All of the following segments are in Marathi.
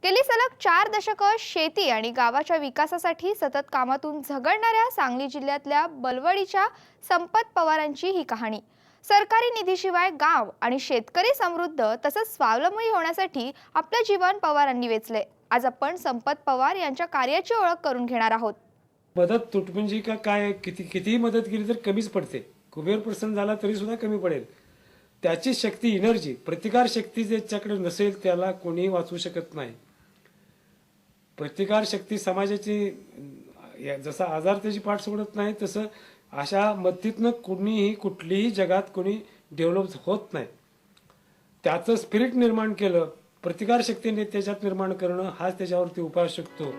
गेली सलग 4 दशकं शेती आणि गावाच्या विकासासाठी सतत कामातून झगडणाऱ्या सांगली जिल्ह्यातल्या बलवडीच्या संपत पवारांची ही कहाणी। सरकारी निधीशिवाय गाव आणि शेतकरी समृद्ध तसंच स्वावलंबी होण्यासाठी आपलं जीवन पवारांनी वेचले। आज आपण संपत पवार यांच्या कार्याची ओळख करून घेणार आहोत। मदत तुटपुंजी का काय कितीही मदत केली तर कमीच पडते। कुबेर प्रसन्न झाला तरी सुद्धा कमी पडेल। त्याची शक्ती एनर्जी प्रतिकार शक्ती ज्याच्याकडे नसेल त्याला कोणीही वाचवू शकत नाही। प्रतिकार शक्ती समाजाची जसा आजार त्याची पाठ सोडत नाही तसं अशा मदतीतनं कोणीही कुठलीही जगात कोणी डेव्हलप होत नाही। त्याचं स्पिरिट निर्माण केलं, प्रतिकार शक्तीने त्याच्यात निर्माण करणं हाच त्याच्यावरती उपाय असू शकतो।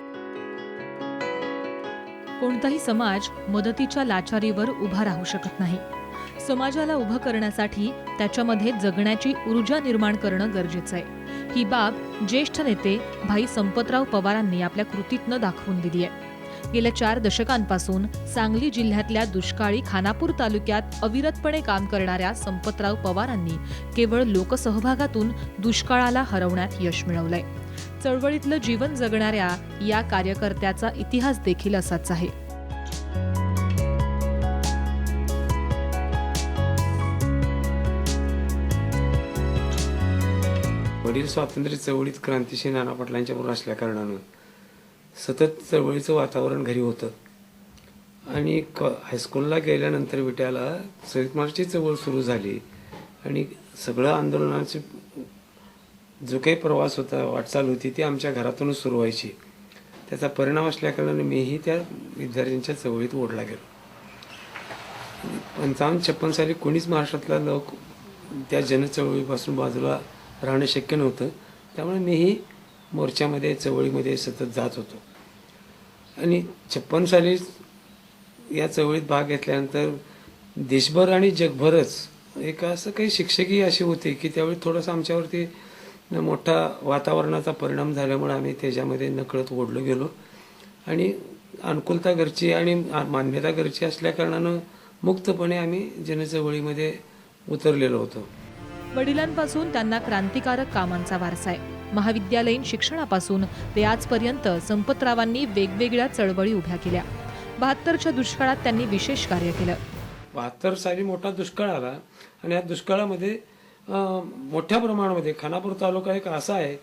कोणताही समाज मदतीच्या लाचारीवर उभा राहू शकत नाही। समाजाला उभं करण्यासाठी त्याच्यामध्ये जगण्याची ऊर्जा निर्माण करणं गरजेचं आहे। ही बाब ज्येष्ठ नेते भाई संपतराव पवारांनी आपल्या कृतीतनं दाखवून दिली आहे। गेल्या 4 दशकांपासून सांगली जिल्ह्यातल्या दुष्काळी खानापूर तालुक्यात अविरतपणे काम करणाऱ्या संपतराव पवारांनी केवळ लोकसहभागातून दुष्काळाला हरवण्यात यश मिळवलंय। चळवळीतलं जीवन जगणाऱ्या या कार्यकर्त्याचा इतिहास देखील असाच आहे। वडील स्वातंत्र्य चळवळीत क्रांतिशील नाना पाटलांच्या बरोबर असल्या कारणानं सतत चळवळीचं वातावरण घरी होतं आणि हायस्कूलला गेल्यानंतर विट्याला शहीद मार्चची चळवळ सुरू झाली आणि सगळं आंदोलनाचे जो काही प्रवास होता, वाटचाल होती ती आमच्या घरातूनच सुरू व्हायची। त्याचा परिणाम असल्याकारणाने मीही त्या विद्यार्थ्यांच्या चळवळीत ओढला गेलो। 55-56 साली कोणीच महाराष्ट्रातला लोक त्या जनचळवळीपासून बाजूला राहणं शक्य नव्हतं, त्यामुळे मीही मोर्चामध्ये चळवळीमध्ये सतत जात होतो। आणि 56 साली या चळवळीत भाग घेतल्यानंतर देशभर आणि जगभरच एक असं काही शिक्षकही असे होते की त्यावेळी थोडंसं आमच्यावरती मोठा वातावरणाचा परिणाम झाल्यामुळे आम्ही त्याच्यामध्ये नकळत ओढलो गेलो आणि अनुकूलता घरची आणि मान्यता घरची असल्याकारणानं मुक्तपणे आम्ही जनचळवळीमध्ये उतरलेलो होतो। वडिलांपासून त्यांना क्रांतिकारक कामांचा वारसा आहे। महाविद्यालयीन शिक्षणापासून ते आजपर्यंत संपतरावांनी वेगवेगळ्या चळवळी उभ्या केल्या। 72च्या दुष्काळात त्यांनी विशेष कार्य केलं। 72 साली मोठा दुष्काळ आला आणि या दुष्काळामध्ये मोठ्या प्रमाणामध्ये खानापूर तालुका एक असा आहे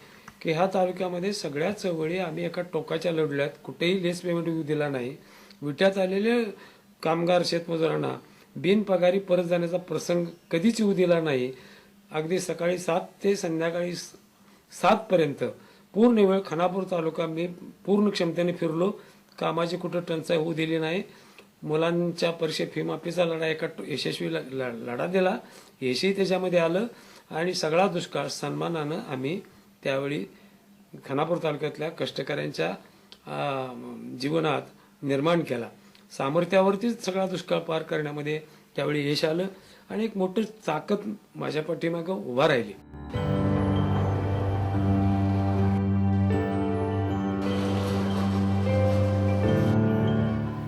की ह्या तालुक्यामध्ये सगळ्या चळवळी आम्ही एका टोकाच्या लढल्यात। कुठेही लेस पेमेंट येऊ दिला नाही। विट्यात आलेले कामगार शेतमजुरांना बिनपगारी परत जाण्याचा प्रसंग कधीच येऊ दिला नाही। अगदी सकाळी 7 ते संध्याकाळी 7 पर्यंत पूर्ण वेळ खानापूर तालुका मी पूर्ण क्षमतेने फिरलो। कामाची कुठं टंचाई होऊ दिली नाही। मुलांच्या परीक्षे फी माफीचा लढा एका यशस्वी लढा दिला, यशही त्याच्यामध्ये आलं आणि सगळा दुष्काळ सन्मानानं आम्ही त्यावेळी खानापूर तालुक्यातल्या कष्टकऱ्यांच्या जीवनात निर्माण केला। सामर्थ्यावरतीच सगळा दुष्काळ पार करण्यामध्ये त्यावेळी यश आलं आणि एक मोठी ताकद माझ्या पाठीमागं उभा राहिली।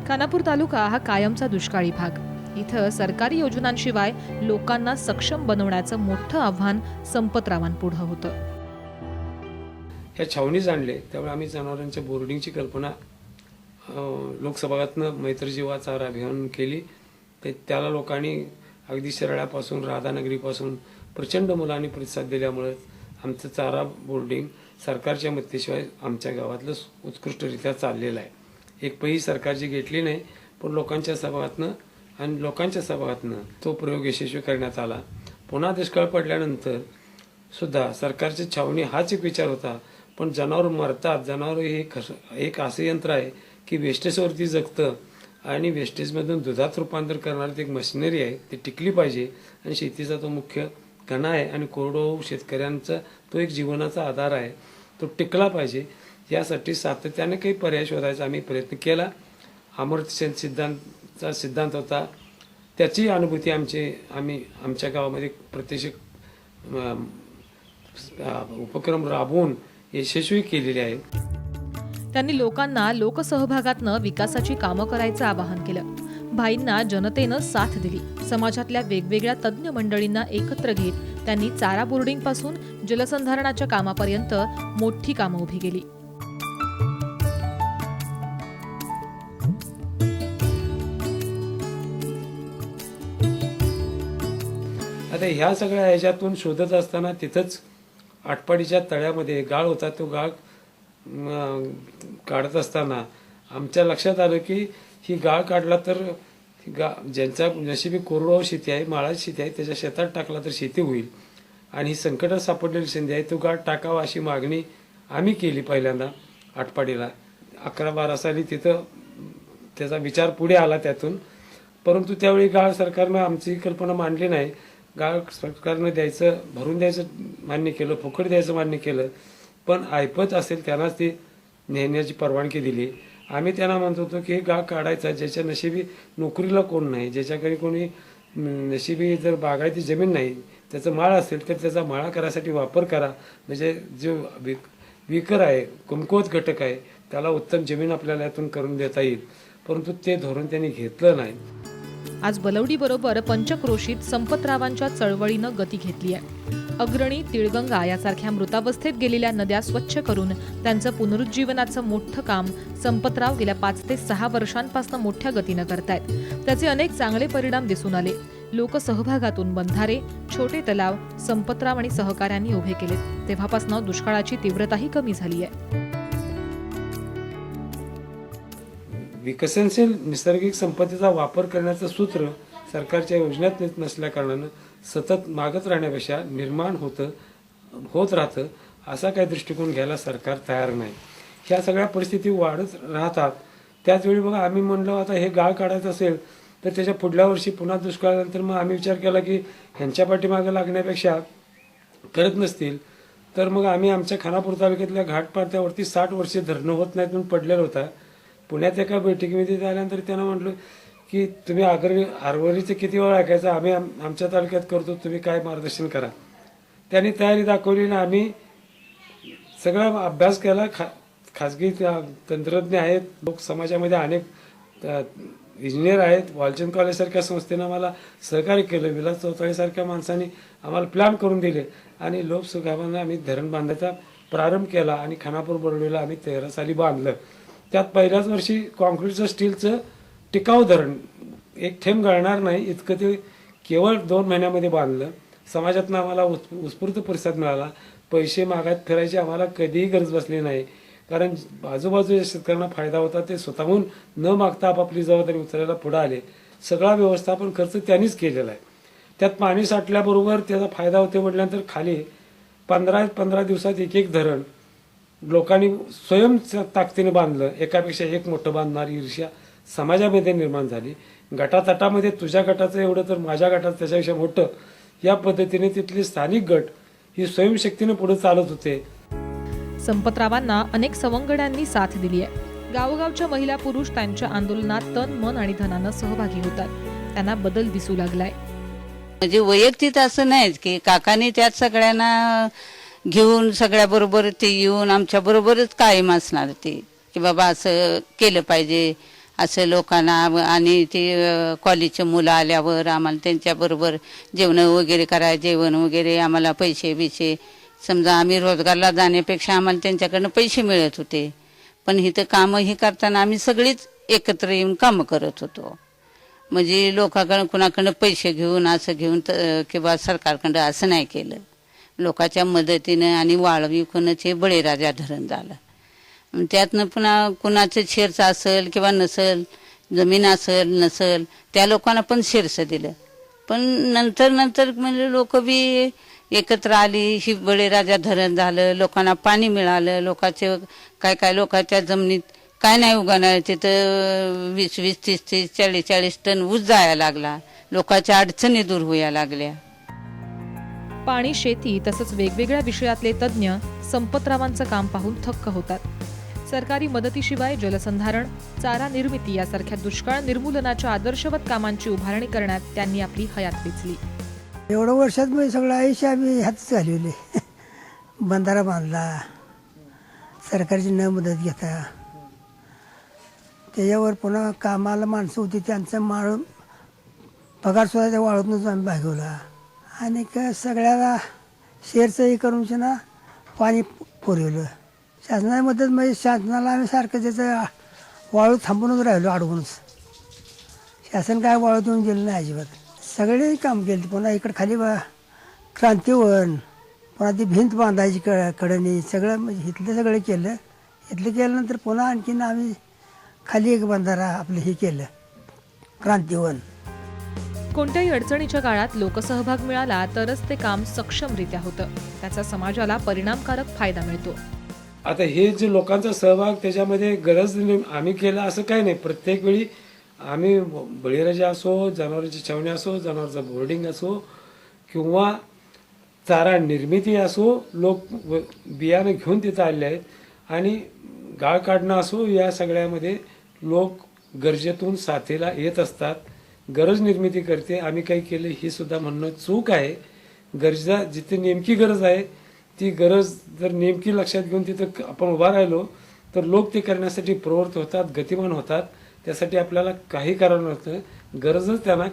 खानापूर तालुका हा कायमचा दुष्काळी भाग। इथं सरकारी योजनांशिवाय लोकांना सक्षम बनवण्याचं मोठं आव्हान संपतरावांपुढं होतं। ह्या छावणी जाणले त्यावेळी आम्ही जनावरांच्या बोर्डिंगची कल्पना लोकसभागातनं मैत्री जीवा चारा अभियान केली। त्याला लोकांनी अगदी शिराळ्यापासून राधानगरीपासून प्रचंड मुलांनी प्रतिसाद दिल्यामुळे आमचं चारा बोर्डिंग सरकारच्या मदतीशिवाय आमच्या गावातलं उत्कृष्टरित्या चाललेलं आहे। एक पैही सरकारची घेतली नाही, पण लोकांच्या सहभागातनं तो प्रयोग यशस्वी करण्यात आला। पुन्हा दुष्काळ पडल्यानंतर सुद्धा सरकारची छावणी हाच एक विचार होता, पण जनावर मरतात। जनावर हे एक असं यंत्र आहे की वेस्टेजवरती जगतं आणि वेस्टेजमधून दुधात रूपांतर करणारी एक मशिनरी आहे, ती टिकली पाहिजे आणि शेतीचा तो मुख्य कणा आहे आणि कोरडवाहू शेतकऱ्यांचा तो एक जीवनाचा आधार आहे, तो टिकला पाहिजे। यासाठी सातत्याने काही पर्याय शोधायचा आम्ही प्रयत्न केला। अमर्त्य सेन सिद्धांत होता, त्याची अनुभूती आम्ही आमच्या गावामध्ये प्रत्यक्ष उपक्रम राबवून यशस्वी केलेले आहे। त्यांनी लोकांना लोकसहभागातनं विकासाची कामं करायचं आवाहन केलं। भाईंना जनतेनं साथ दिली। समाजातल्या वेगवेगळ्या तज्ञ मंडळींना एकत्र घेत त्यांनी चारा बोर्डिंग पासून जलसंधारणाच्या कामापर्यंत मोठी कामं उभी केली. आता ह्या सगळ्या ह्याच्यातून शोधत असताना तिथंच आटपाडीच्या तळ्यामध्ये गाळ होता. तो गाळ काढत असताना आमच्या लक्षात आलं की ही गाळ काढला तर ज्यांचा नशिबी कोरडवाहू शेती आहे, माळाची शेती आहे, त्याच्या शेतात टाकला तर शेती होईल आणि ही संकटात सापडलेली संधी आहे. तो गाळ टाकावा अशी मागणी आम्ही केली पहिल्यांदा आटपाडीला. 11-12 साली तिथं त्याचा विचार पुढे आला त्यातून. परंतु त्यावेळी गाळ सरकारनं आमची कल्पना मांडली नाही. गाळ सरकारनं द्यायचं, भरून द्यायचं मान्य केलं, फुकट द्यायचं मान्य केलं, पण ऐपत असेल त्यांनाच ती नेण्याची परवानगी दिली. आम्ही त्यांना म्हणत होतो की गाळ काढायचा ज्याच्या नशिबी नोकरीला कोण नाही, ज्याच्याकडे कोणी नशिबी जर बागायती जमीन नाही, त्याचं माळ असेल तर त्याचा माळा करायसाठी वापर करा. म्हणजे जो विकर आहे, कमकुवत घटक आहे, त्याला उत्तम जमीन आपल्याला यातून करून देता येईल. परंतु ते धोरण त्यांनी घेतलं नाही. आज बलवडीबरोबर पंचक्रोशीत संपतरावांच्या चळवळीनं गती घेतली आहे. अग्रणी, तिळगंगा यासारख्या मृतावस्थेत गेलेल्या नद्या स्वच्छ करून त्यांचं पुनरुज्जीवनाचं मोठं काम संपतराव गेल्या 5 ते 6 वर्षांपासून मोठ्या गतीनं करतायत. त्याचे अनेक चांगले परिणाम दिसून आले. लोकसहभागातून बंधारे, छोटे तलाव संपतराव आणि सहकाऱ्यांनी उभे केलेत. तेव्हापासून दुष्काळाची तीव्रताही कमी झाली आहे. विकसनशील नैसर्गिक संपत्तीचा वापर करण्याचं सूत्र सरकारच्या योजनेत नसल्या कारणानं सतत मागत राहण्यापेक्षा निर्माण होत राहतं असा काही दृष्टिकोन घ्यायला सरकार तयार नाही. ह्या सगळ्या परिस्थिती वाढत राहतात. त्याचवेळी बघा आम्ही म्हणलो आता हे गाळ काढायचं असेल तर त्याच्या पुढल्या वर्षी पुन्हा दुष्काळानंतर मग आम्ही विचार केला की ह्यांच्या पाठीमागे लागण्यापेक्षा करत नसतील तर मग आम्ही आमच्या खानापूर तालुक्यातल्या घाटपाट्यावरती 60 वर्षे धरणं होत नाहीत म्हणून पडलेलं होता. पुण्यात एका बैठकीमध्ये आल्यानंतर त्यांना म्हटलं की तुम्ही आरवरीचं किती वेळ ऐकायचं, आम्ही आमच्या तालुक्यात करतो, तुम्ही काय मार्गदर्शन करा. त्यांनी तयारी दाखवली आणि आम्ही सगळा अभ्यास केला. खाजगी तंत्रज्ञ आहेत, लोक समाजामध्ये अनेक इंजिनियर आहेत. वालचंद कॉलेजसारख्या संस्थेनं आम्हाला सहकार्य केलं. विलास चौताळीसारख्या माणसांनी आम्हाला प्लॅन करून दिले आणि लोकसुखानं आम्ही धरण बांधायचा प्रारंभ केला आणि खानापूर बरडीला आम्ही 13 साली बांधलं. त्यात पहिल्याच वर्षी कॉन्क्रीटचं स्टीलचं टिकाऊ धरण, एक थेंब गळणार नाही इतकं ते केवळ 2 महिन्यामध्ये बांधलं. समाजातनं आम्हाला उत्स्फूर्त प्रतिसाद मिळाला. पैसे मागात फिरायची आम्हाला कधीही गरज बसली नाही, कारण आजूबाजूच्या शेतकऱ्यांना फायदा होता. ते स्वतःहून न मागता आपापली जबाबदारी उचलायला पुढे आले. सगळा व्यवस्थापन खर्च त्यांनीच केलेला आहे. त्यात पाणी साठल्याबरोबर त्याचा फायदा होते म्हटल्यानंतर खाली 15 दिवसात एक धरण लोकांनी स्वयं ताकदीने बांधलं. एकापेक्षा एक मोठं बांधणारी ईर्ष्या समाजामध्ये निर्माण झाली. गटातटामध्ये तुझ्या गटाचं एवढं तर माझ्या गटाचं त्याच्यापेक्षा मोठं, या पद्धतीने तिथली स्थानिक गट ही स्वयंशक्तीने पुढे चालत होते. संपतरावांना अनेक सवंगड्यांनी साथ दिली आहे. गावोगावच्या महिला पुरुष त्यांच्या आंदोलनात तन, मन आणि धनानं सहभागी होतात. त्यांना बदल दिसू लागलाय. म्हणजे वैयक्तिक असं नाही की काकांनी त्यात सगळ्यांना घेऊन सगळ्याबरोबर ते येऊन आमच्या बरोबरच कायम असणार ते की बाबा असं केलं पाहिजे, असं लोकांना. आणि ते कॉलेजचे मुलं आल्यावर आम्हाला त्यांच्याबरोबर जेवण वगैरे करायचं, जेवण वगैरे आम्हाला पैसे समजा आम्ही रोजगारला जाण्यापेक्षा आम्हाला त्यांच्याकडनं पैसे मिळत होते. पण इथं कामं ही करताना आम्ही सगळीच एकत्र येऊन कामं करत होतो. म्हणजे लोकांकडं कुणाकडनं पैसे घेऊन असं घेऊन किंवा सरकारकडं असं नाही केलं. लोकांच्या मदतीनं आणि वाळविकूनच हे बळीराजा धरण झालं. त्यातनं पुन्हा कुणाचं शेरचं असेल किंवा नसेल, जमीन असेल नसेल, त्या लोकांना पण शेरचं दिलं. पण नंतर म्हणजे लोक बी एकत्र आली, ही बळीराजा धरण झालं, लोकांना पाणी मिळालं. लोकांचे काय लोकांच्या जमिनीत काय नाही उगाणार, तिथं 20-20, 30-30, 40-40 टन ऊस जायला लागला. लोकांच्या अडचणी दूर व्हायला लागल्या. पाणी, शेती तसंच वेगवेगळ्या विषयातले तज्ज्ञ संपतरावांचं काम पाहून थक्क होतात. सरकारी मदतीशिवाय जलसंधारण, चारा निर्मिती यासारख्या दुष्काळ निर्मूलनाच्या आदर्शवत कामांची उभारणी करण्यात त्यांनी आपली हयात वेचली. एवढ्या वर्षात मी सगळं आयुष्य आम्ही ह्याच घालवले. बंधारा बांधला, सरकारची न मदत घेता. त्याच्यावर पुन्हा कामाला माणसं होती, त्यांचं पगार सुद्धा त्या वाळूतूनच आम्ही भागवला. आणि सगळ्याला शेअरचं हे करून ना पाणी पुरवलं. शासनाची मदत म्हणजे शासनाला आम्ही सारखं त्याचं वाळू थांबूनच राहिलो अडवूनच. शासन काय वाळू देऊन गेलं नाही अजिबात. सगळे काम केले. पुन्हा इकडं खाली क्रांतिवन, पुन्हा ती भिंत बांधायची कडणी सगळं म्हणजे इथलं सगळं केलं. इथलं केल्यानंतर पुन्हा आणखीन आम्ही खाली एक बंधारा आपलं हे केलं क्रांतिवन. कोणत्याही अडचणीच्या काळात लोकसहभाग मिळाला तरच ते काम सक्षमरित्या होतं. त्याचा समाजाला परिणामकारक फायदा मिळतो. आता हे जे लोकांचा सहभाग त्याच्यामध्ये आम्ही केला असं काही नाही. प्रत्येक वेळी आम्ही बळीराजा असो, जनावरांची छावणी असो, जनावरांचं बोर्डिंग असो किंवा चारा निर्मिती असो, लोक बियाणं घेऊन तिथं आले आहेत. आणि गाळ काढणं असो, या सगळ्यामध्ये लोक गरजेतून साथीला येत असतात. गरज निर्मिती करते. आम्ही काही केलं ही सुद्धा म्हणणं चूक आहे. गरजा जिथे नेमकी गरज आहे ती गरज जर नेमकी लक्षात घेऊन तिथं आपण उभा राहिलो तर लोक ते करण्यासाठी प्रवृत्त होतात, गतिमान होतात. त्यासाठी आपल्याला काही करावं नसतं. गरजच त्यांना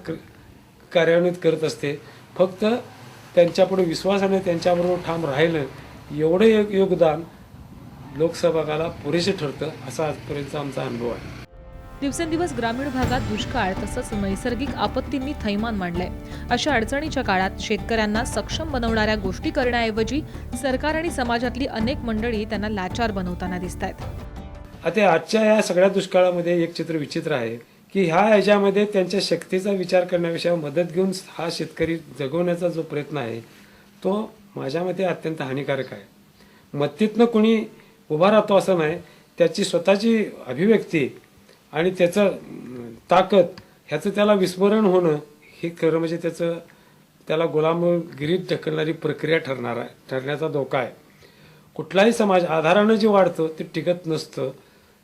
कार्यान्वित करत असते. फक्त त्यांच्यापुढे विश्वासाने त्यांच्याबरोबर ठाम राहिलं एवढं योगदान लोकसहभागाला पुरेसे ठरतं, असा आजपर्यंत आमचा अनुभव आहे. दिवसेंदिवस ग्रामीण भागात दुष्काळ तसंच नैसर्गिक आपत्तींनी थैमान मांडलंय. अशा अडचणीच्या काळात शेतकऱ्यांना सक्षम बनवणाऱ्या गोष्टी करण्याऐवजी सरकार आणि समाजातली अनेक मंडळी त्यांना लाचार बनवताना दिसतायत. आता आजच्या या सगळ्या दुष्काळामध्ये एक चित्र विचित्र आहे की ह्याच्यामध्ये त्यांच्या शक्तीचा विचार करण्यापेक्षा मदत घेऊन हा शेतकरी जगवण्याचा जो प्रयत्न आहे तो माझ्या मते अत्यंत हानिकारक आहे. मत्तीतनं कोणी उभा राहतो असं नाही. त्याची स्वतःची अभिव्यक्ती आणि त्याचं ताकद ह्याचं त्याला विस्मरण होणं हे खरं म्हणजे त्याला गुलामगिरीत ढकलणारी प्रक्रिया ठरण्याचा धोका आहे. कुठलाही समाज आधारानं जे वाढतं ते टिकत नसतं.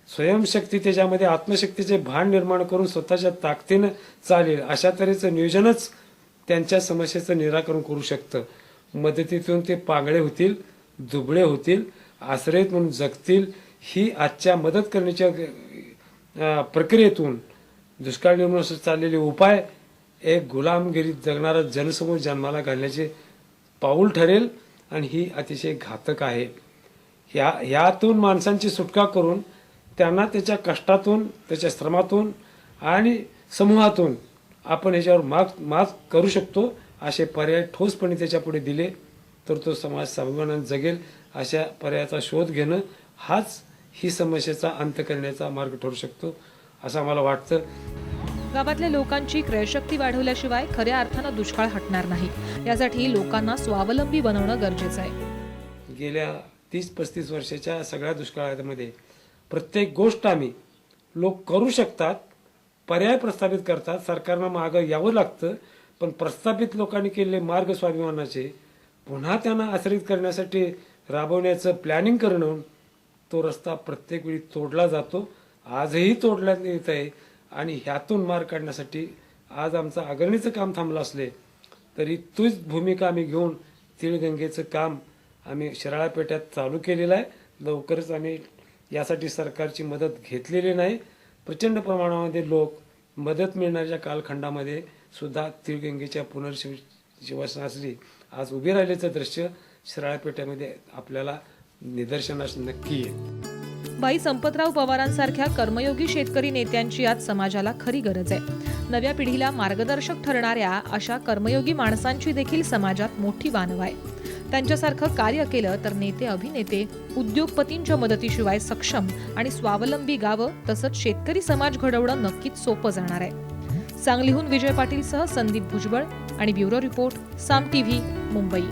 स्वयंशक्ती त्याच्यामध्ये आत्मशक्तीचे भान निर्माण करून स्वतःच्या ताकदीनं चालेल अशा तऱ्हेचं नियोजनच त्यांच्या समस्येचं निराकरण करू शकतं. मदतीतून ते पांगळे होतील, दुबळे होतील, आश्रयित म्हणून जगतील. ही आजच्या मदत करण्याच्या प्रक्रियेतून दुष्काळ निर्मूलनासाठी चाललेले उपाय एक गुलामगिरीत जगणारा जनसमूह जन्माला घालण्याचे पाऊल ठरेल आणि ही अतिशय घातक आहे. ह्यातून माणसांची सुटका करून त्यांना त्याच्या कष्टातून, त्याच्या श्रमातून आणि समूहातून आपण ह्याच्यावर मात करू शकतो असे पर्याय ठोसपणे त्याच्यापुढे दिले तर तो समाज स्वाभिमानाने जगेल. अशा पर्यायाचा शोध घेणं हाच ही समस्येचा अंत करण्याचा मार्ग ठरू शकतो असं मला वाटतं. गावातल्या लोकांची क्रयशक्ती वाढवल्याशिवाय खऱ्या अर्थानं दुष्काळ हटणार नाही. यासाठी लोकांना स्वावलंबी बनवणं गरजेचं आहे. गेल्या 30-35 वर्षाच्या सगळ्या दुष्काळामध्ये प्रत्येक गोष्ट आम्ही लोक करू शकतात, पर्याय प्रस्थापित करतात. सरकारनं मागं यावं लागतं, पण प्रस्थापित लोकांनी केलेले मार्ग स्वाभिमानाचे पुन्हा त्यांना आश्रित करण्यासाठी राबवण्याचं प्लॅनिंग करणं तो रस्ता प्रत्येक वेळी तोडला जातो. आजही तोडण्यात येत आहे आणि ह्यातून मार्ग काढण्यासाठी आज आमचं आगरणीचं काम थांबलं असले तरी तूच भूमिका आम्ही घेऊन तिळगंगेचं काम आम्ही शिराळा पेठ्यात चालू केलेलं आहे. लवकरच आम्ही यासाठी सरकारची मदत घेतलेली नाही. प्रचंड प्रमाणामध्ये लोक मदत मिळणाऱ्या कालखंडामध्ये सुद्धा तिळगंगेच्या पुनर्जीवनासाठी आज उभे राहिल्याचं दृश्य शिराळा पेठ्यामध्ये आपल्याला निदर्शनास नक्की येईल. बाई संपतराव पवारांसारख्या कर्मयोगी शेतकरी नेत्यांची आज समाजाला खरी गरज आहे. नव्या पिढीला मार्गदर्शक ठरणाऱ्या अशा कर्मयोगी माणसांची देखील समाजात मोठी वानवा आहे. त्यांच्यासारखं कार्य केलं तर नेते, अभिनेते, उद्योगपतींच्या मदतीशिवाय सक्षम आणि स्वावलंबी गावं तसंच शेतकरी समाज घडवणं नक्कीच सोपं जाणार आहे. सांगलीहून विजय पाटीलसह संदीप भुजबळ आणि ब्युरो रिपोर्ट, साम टीव्ही, मुंबई.